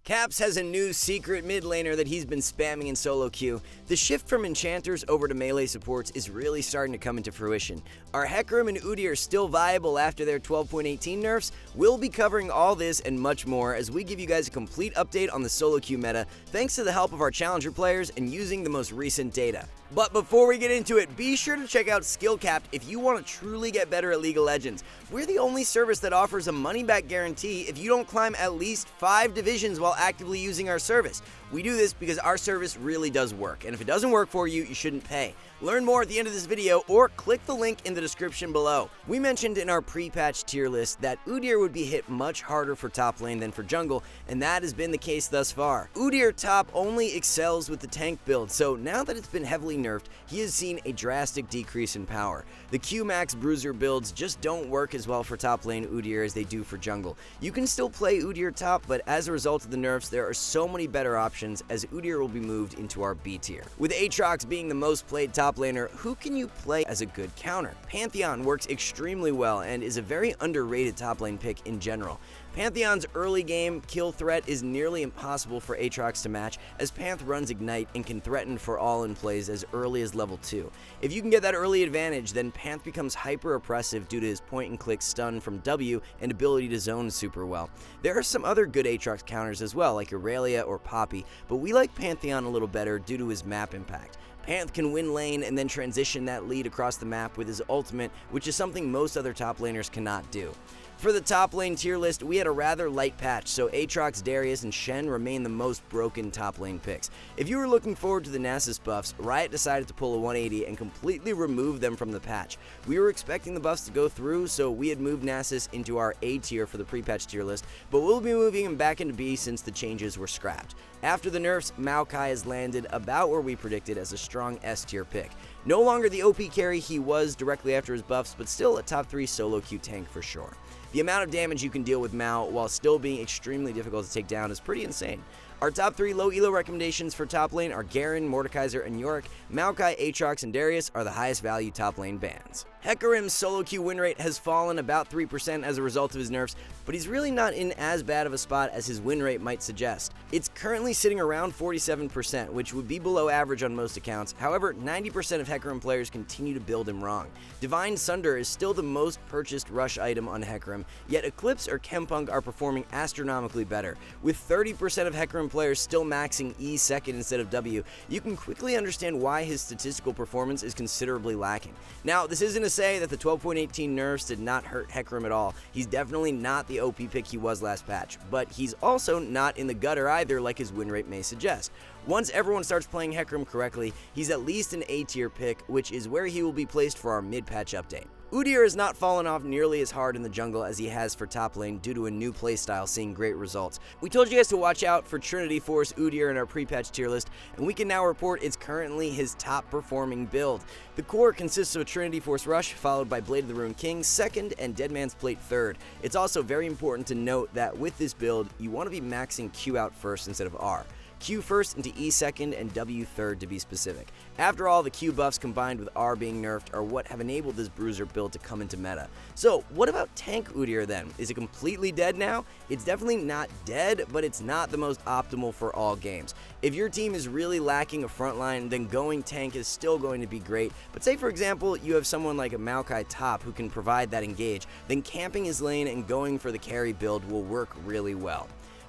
Caps has a new secret mid laner that he's been spamming in solo queue. The shift from enchanters over to melee supports is really starting to come into fruition. Are Hecarim and Udyr still viable after their 12.18 nerfs? We'll be covering all this and much more as we give you guys a complete update on the solo queue meta, thanks to the help of our challenger players and using the most recent data. But before we get into it, be sure to check out SkillCapped if you want to truly get better at League of Legends. We're the only service that offers a money-back guarantee if you don't climb at least 5 divisions while actively using our service. We do this because our service really does work, and if it doesn't work for you, you shouldn't pay. Learn more at the end of this video or click the link in the description below. We mentioned in our pre-patch tier list that Udyr would be hit much harder for top lane than for jungle, and that has been the case thus far. Udyr top only excels with the tank build, so now that it's been heavily nerfed, he has seen a drastic decrease in power. The Q-Max Bruiser builds just don't work as well for top lane Udyr as they do for jungle. You can still play Udyr top, but as a result of the nerfs, there are so many better options as Udyr will be moved into our B tier. With Aatrox being the most played top laner, who can you play as a good counter? Pantheon works extremely well and is a very underrated top lane pick in general. Pantheon's early game kill threat is nearly impossible for Aatrox to match, as Panth runs Ignite and can threaten for all-in plays as early as level 2. If you can get that early advantage, then Panth becomes hyper oppressive due to his point-and-click stun from W and ability to zone super well. There are some other good Aatrox counters as well, like Aurelia or Poppy, but we like Pantheon a little better due to his map impact. Panth can win lane and then transition that lead across the map with his ultimate, which is something most other top laners cannot do. For the top lane tier list, we had a rather light patch, so Aatrox, Darius, and Shen remain the most broken top lane picks. If you were looking forward to the Nasus buffs, Riot decided to pull a 180 and completely remove them from the patch. We were expecting the buffs to go through, so we had moved Nasus into our A tier for the pre-patch tier list, but we'll be moving him back into B since the changes were scrapped. After the nerfs, Maokai has landed about where we predicted as a strong S tier pick. No longer the OP carry he was directly after his buffs, but still a top 3 solo queue tank for sure. The amount of damage you can deal with Mao while still being extremely difficult to take down is pretty insane. Our top 3 low elo recommendations for top lane are Garen, Mordekaiser, and Yorick. Maokai, Aatrox, and Darius are the highest value top lane bans. Hecarim's solo queue win rate has fallen about 3% as a result of his nerfs, but he's really not in as bad of a spot as his win rate might suggest. It's currently sitting around 47%, which would be below average on most accounts. However, 90% of Hecarim players continue to build him wrong. Divine Sunder is still the most purchased rush item on Hecarim, yet Eclipse or Chempunk are performing astronomically better. With 30% of Hecarim players still maxing E second instead of W, you can quickly understand why his statistical performance is considerably lacking. Now, this isn't to say that the 12.18 nerfs did not hurt Hecarim at all. He's definitely not the OP pick he was last patch, but he's also not in the gutter either like his win rate may suggest. Once everyone starts playing Hecarim correctly, he's at least an A tier pick, which is where he will be placed for our mid-patch update. Udyr has not fallen off nearly as hard in the jungle as he has for top lane due to a new playstyle seeing great results. We told you guys to watch out for Trinity Force Udyr in our pre-patch tier list, and we can now report it's currently his top performing build. The core consists of a Trinity Force Rush, followed by Blade of the Ruined King second and Dead Man's Plate third. It's also very important to note that with this build, you want to be maxing Q out first instead of R. Q first into E second and W third to be specific. After all, the Q buffs combined with R being nerfed are what have enabled this bruiser build to come into meta. So what about tank Udyr then? Is it completely dead now? It's definitely not dead, but it's not the most optimal for all games. If your team is really lacking a frontline, then going tank is still going to be great, but say for example you have someone like a Maokai top who can provide that engage, then camping his lane and going for the carry build will work really well.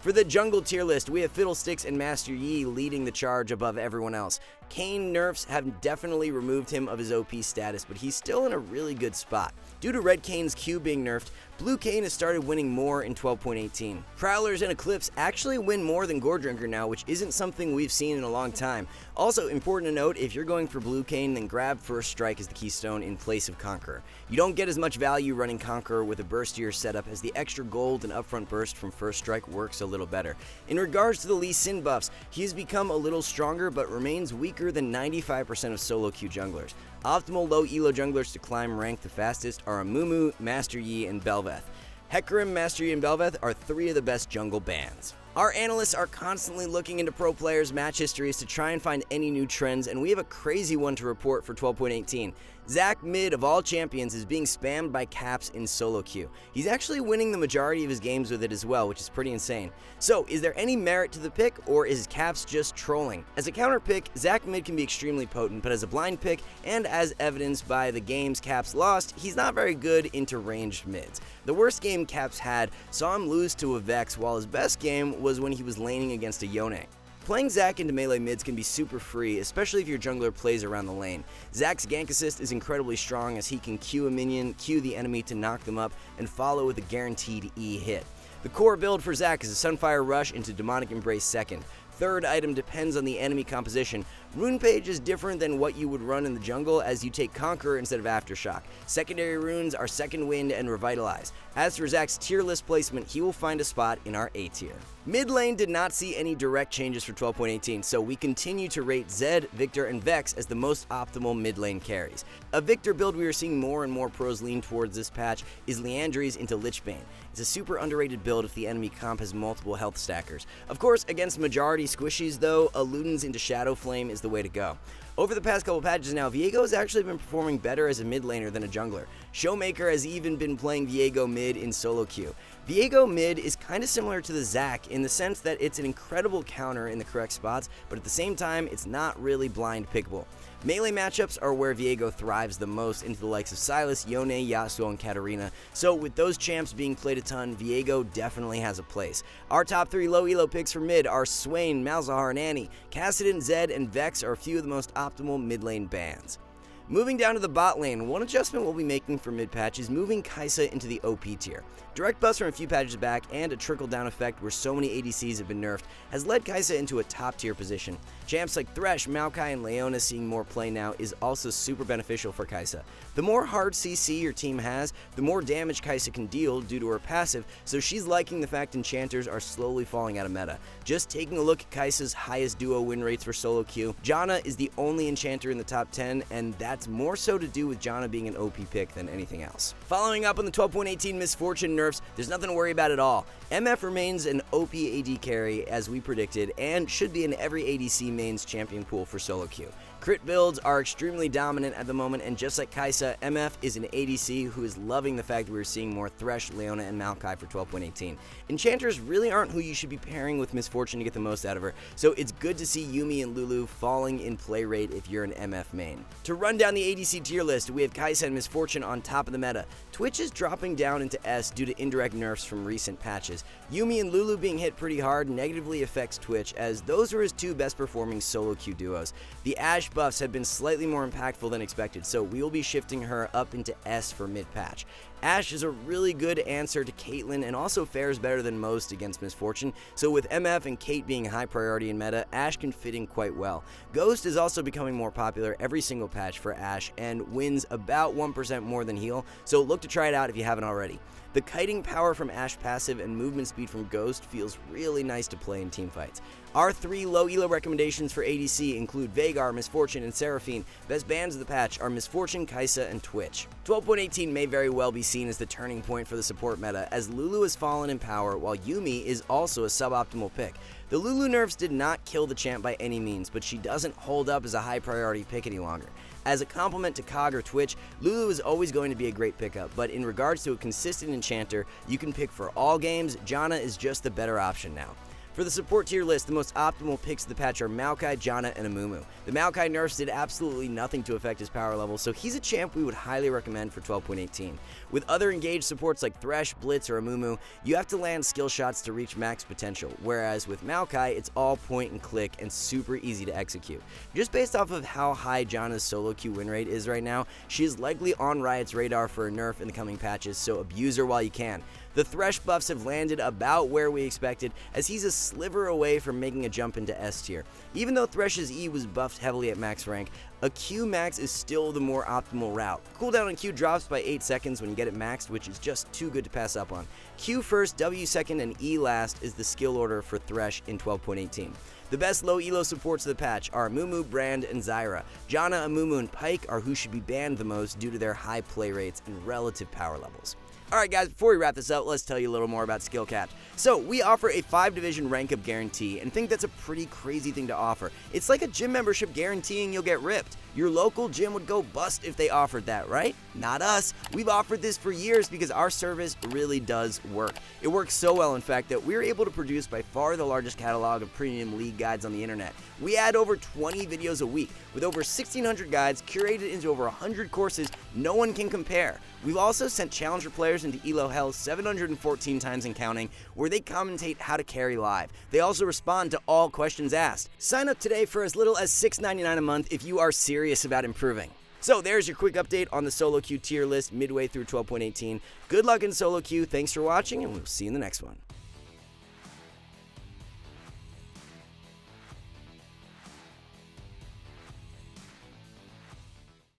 For the jungle tier list, we have Fiddlesticks and Master Yi leading the charge above everyone else. Kayn nerfs have definitely removed him of his OP status, but he's still in a really good spot. Due to Red Kayn's Q being nerfed, Blue Kayn has started winning more in 12.18. Prowlers and Eclipse actually win more than Gore Drinker now, which isn't something we've seen in a long time. Also, important to note, if you're going for Blue Kayn, then grab First Strike as the keystone in place of Conqueror. You don't get as much value running Conqueror with a burstier setup, as the extra gold and upfront burst from First Strike works a little better. In regards to the Lee Sin buffs, he has become a little stronger but remains weaker than 95% of solo queue junglers. Optimal low elo junglers to climb rank the fastest are Amumu, Master Yi, and Bel'Veth. Hecarim, Master Yi, and Bel'Veth are 3 of the best jungle bans. Our analysts are constantly looking into pro players' match histories to try and find any new trends, and we have a crazy one to report for 12.18. Zac mid of all champions is being spammed by Caps in solo queue. He's actually winning the majority of his games with it as well, which is pretty insane. So, is there any merit to the pick, or is Caps just trolling? As a counter pick, Zac mid can be extremely potent, but as a blind pick, and as evidenced by the games Caps lost, he's not very good into ranged mids. The worst game Caps had saw him lose to a Vex, while his best game was when he was laning against a Yone. Playing Zac into melee mids can be super free, especially if your jungler plays around the lane. Zac's gank assist is incredibly strong as he can Q a minion, Q the enemy to knock them up, and follow with a guaranteed E hit. The core build for Zac is a Sunfire Rush into Demonic Embrace second. Third item depends on the enemy composition. Rune Page is different than what you would run in the jungle, as you take Conquer instead of Aftershock. Secondary runes are Second Wind and Revitalize. As for Zac's tier list placement, he will find a spot in our A tier. Mid lane did not see any direct changes for 12.18, so we continue to rate Zed, Victor, and Vex as the most optimal mid lane carries. A Victor build we are seeing more and more pros lean towards this patch is Liandry's into Lichbane. It's a super underrated build if the enemy comp has multiple health stackers. Of course, against majority squishies though, a Luden's into Shadow Flame is the way to go. Over the past couple patches now, Viego has actually been performing better as a mid laner than a jungler. Showmaker has even been playing Viego mid in solo queue. Viego mid is kind of similar to the Zac in the sense that it's an incredible counter in the correct spots, but at the same time, it's not really blind pickable. Melee matchups are where Viego thrives the most into the likes of Sylas, Yone, Yasuo, and Katarina, so with those champs being played a ton, Viego definitely has a place. Our top 3 low elo picks for mid are Swain, Malzahar, and Annie. Kassadin, Zed, and Vex are a few of the most optimal mid lane bans. Moving down to the bot lane, one adjustment we'll be making for mid patch is moving Kai'Sa into the OP tier. Direct buffs from a few patches back and a trickle-down effect where so many ADCs have been nerfed has led Kai'Sa into a top-tier position. Champs like Thresh, Maokai, and Leona seeing more play now is also super beneficial for Kai'Sa. The more hard CC your team has, the more damage Kai'Sa can deal due to her passive, so she's liking the fact enchanters are slowly falling out of meta. Just taking a look at Kai'Sa's highest duo win rates for solo queue, Janna is the only enchanter in the top 10, and that's more so to do with Janna being an OP pick than anything else. Following up on the 12.18 Misfortune nerfs, there's nothing to worry about at all. MF remains an OP AD carry as we predicted and should be in every ADC main's champion pool for solo queue. Crit builds are extremely dominant at the moment, and just like Kai'Sa, MF is an ADC who is loving the fact we're seeing more Thresh, Leona, and Maokai for 12.18. Enchanters really aren't who you should be pairing with Misfortune to get the most out of her, so it's good to see Yuumi and Lulu falling in play rate if you're an MF main. To run down the ADC tier list, we have Kai'Sa and Misfortune on top of the meta. Twitch is dropping down into S due to indirect nerfs from recent patches. Yuumi and Lulu being hit pretty hard negatively affects Twitch, as those are his 2 best performing solo queue duos. The Ashe buffs have been slightly more impactful than expected, so we will be shifting her up into S for mid-patch. Ashe is a really good answer to Caitlyn and also fares better than most against Misfortune, so with MF and Kate being high priority in meta, Ashe can fit in quite well. Ghost is also becoming more popular every single patch for Ashe and wins about 1% more than heal, so look to try it out if you haven't already. The kiting power from Ashe passive and movement speed from Ghost feels really nice to play in teamfights. Our 3 low elo recommendations for ADC include Veigar, Misfortune, and Seraphine. Best bans of the patch are Misfortune, Kai'Sa, and Twitch. 12.18 may very well be seen as the turning point for the support meta, as Lulu has fallen in power while Yuumi is also a suboptimal pick. The Lulu nerfs did not kill the champ by any means, but she doesn't hold up as a high priority pick any longer. As a complement to Kog or Twitch, Lulu is always going to be a great pickup, but in regards to a consistent enchanter you can pick for all games, Janna is just the better option now. For the support tier list, the most optimal picks of the patch are Maokai, Janna, and Amumu. The Maokai nerfs did absolutely nothing to affect his power level, so he's a champ we would highly recommend for 12.18. With other engaged supports like Thresh, Blitz, or Amumu, you have to land skill shots to reach max potential, whereas with Maokai, it's all point and click and super easy to execute. Just based off of how high Janna's solo queue win rate is right now, she is likely on Riot's radar for a nerf in the coming patches, so abuse her while you can. The Thresh buffs have landed about where we expected, as he's a sliver away from making a jump into S tier. Even though Thresh's E was buffed heavily at max rank, a Q max is still the more optimal route. Cooldown on Q drops by 8 seconds when you get it maxed, which is just too good to pass up on. Q first, W second, and E last is the skill order for Thresh in 12.18. The best low elo supports of the patch are Amumu, Brand, and Zyra. Janna, Amumu, and Pyke are who should be banned the most due to their high play rates and relative power levels. Alright guys, before we wrap this up, let's tell you a little more about SkillCapped. So, we offer a 5-division rank up guarantee, and think that's a pretty crazy thing to offer. It's like a gym membership guaranteeing you'll get ripped. Your local gym would go bust if they offered that, right? Not us. We've offered this for years because our service really does work. It works so well, in fact, that we're able to produce by far the largest catalog of premium league guides on the internet. We add over 20 videos a week, with over 1,600 guides curated into over 100 courses no one can compare. We've also sent challenger players into ELO Hell 714 times and counting, where they commentate how to carry live. They also respond to all questions asked. Sign up today for as little as $6.99 a month if you are serious about improving. So there's your quick update on the solo queue tier list midway through 12.18. Good luck in solo queue, thanks for watching, and we'll see you in the next one.